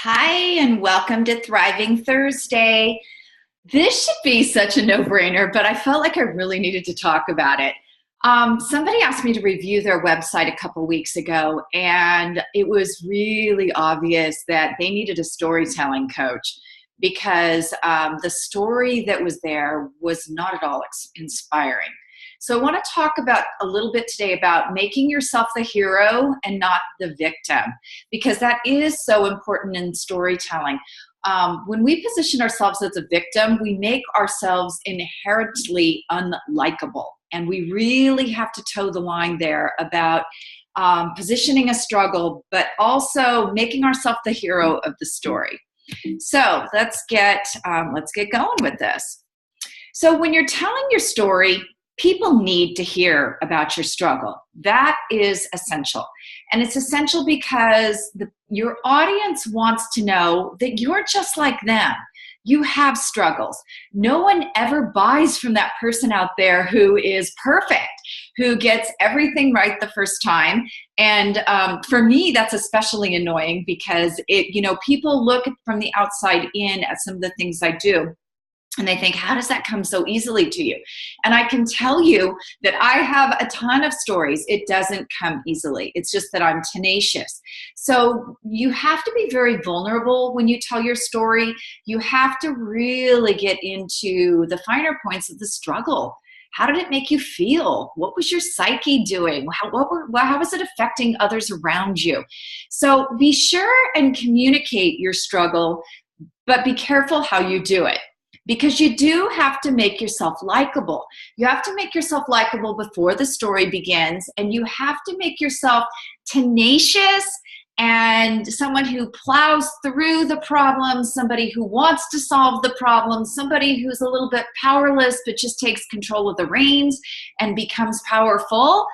Hi, and welcome to Thriving Thursday. This should be such a no-brainer, but I felt like I really needed to talk about it. Somebody asked me to review their website a couple weeks ago, and it was really obvious that they needed a storytelling coach because the story that was there was not at all inspiring. So I want to talk about a little bit today about making yourself the hero and not the victim, because that is so important in storytelling. When we position ourselves as a victim, we make ourselves inherently unlikable. And we really have to toe the line there about positioning a struggle, but also making ourselves the hero of the story. So let's get going with this. So when you're telling your story, people need to hear about your struggle. That is essential. And it's essential because your audience wants to know that you're just like them. You have struggles. No one ever buys from that person out there who is perfect, who gets everything right the first time. And for me, that's especially annoying because people look from the outside in at some of the things I do. And they think, how does that come so easily to you? And I can tell you that I have a ton of stories. It doesn't come easily. It's just that I'm tenacious. So you have to be very vulnerable when you tell your story. You have to really get into the finer points of the struggle. How did it make you feel? What was your psyche doing? How was it affecting others around you? So be sure and communicate your struggle, but be careful how you do it. Because you do have to make yourself likable. You have to make yourself likable before the story begins, and you have to make yourself tenacious and someone who plows through the problems, somebody who wants to solve the problem, somebody who's a little bit powerless but just takes control of the reins and becomes powerful.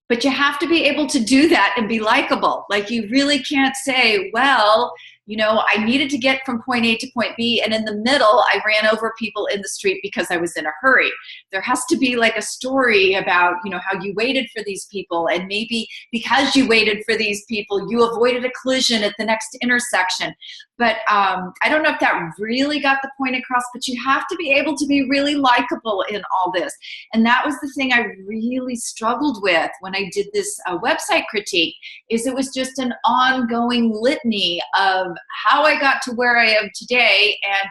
But you have to be able to do that and be likable. Like, you really can't say, well, I needed to get from point A to point B, and in the middle, I ran over people in the street because I was in a hurry. There has to be like a story about, how you waited for these people, and maybe because you waited for these people, you avoided a collision at the next intersection. But I don't know if that really got the point across, but you have to be able to be really likable in all this. And that was the thing I really struggled with when I did this website critique, is it was just an ongoing litany of how I got to where I am today. And,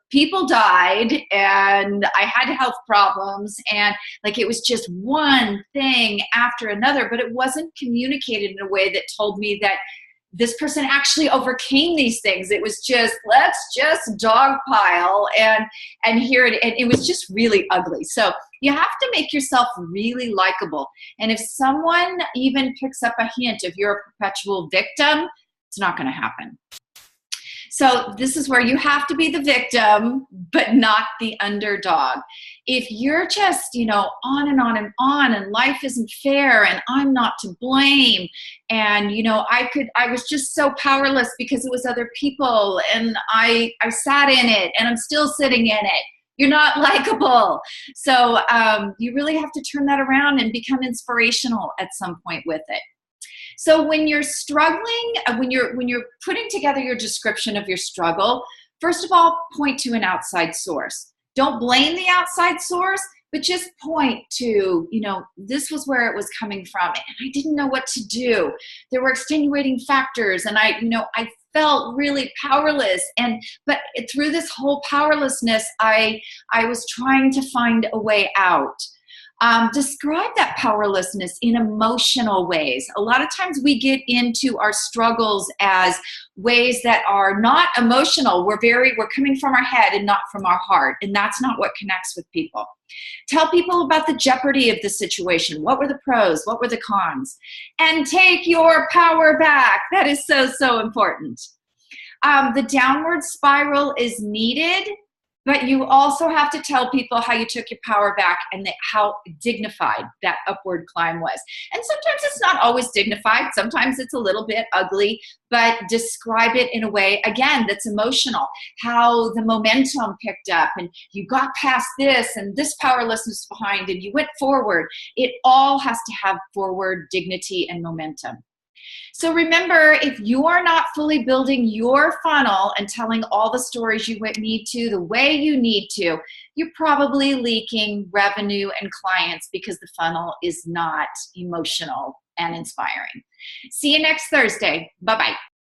people died and I had health problems, and it was just one thing after another, but it wasn't communicated in a way that told me that this person actually overcame these things. It was just, let's just dogpile and hear it. And it was just really ugly. So you have to make yourself really likable. And if someone even picks up a hint if you're a perpetual victim, it's not going to happen. So this is where you have to be the victim, but not the underdog. If you're just, on and on and on, and life isn't fair, and I'm not to blame, and, I was just so powerless because it was other people, and I sat in it, and I'm still sitting in it, you're not likable. So you really have to turn that around and become inspirational at some point with it. So when you're struggling, when you're putting together your description of your struggle, first of all, point to an outside source. Don't blame the outside source, but just point to, this was where it was coming from, and I didn't know what to do. There were extenuating factors, and I felt really powerless. But through this whole powerlessness, I was trying to find a way out. Describe that powerlessness in emotional ways. A lot of times we get into our struggles as ways that are not emotional. We're coming from our head and not from our heart, and that's not what connects with people. Tell people about the jeopardy of the situation. What were the pros? What were the cons? And take your power back. That is so, so important. The downward spiral is needed, but you also have to tell people how you took your power back and how dignified that upward climb was. And sometimes it's not always dignified. Sometimes it's a little bit ugly, but describe it in a way, again, that's emotional. How the momentum picked up and you got past this and this powerlessness behind and you went forward. It all has to have forward dignity and momentum. So remember, if you are not fully building your funnel and telling all the stories you need to, the way you need to, you're probably leaking revenue and clients because the funnel is not emotional and inspiring. See you next Thursday. Bye-bye.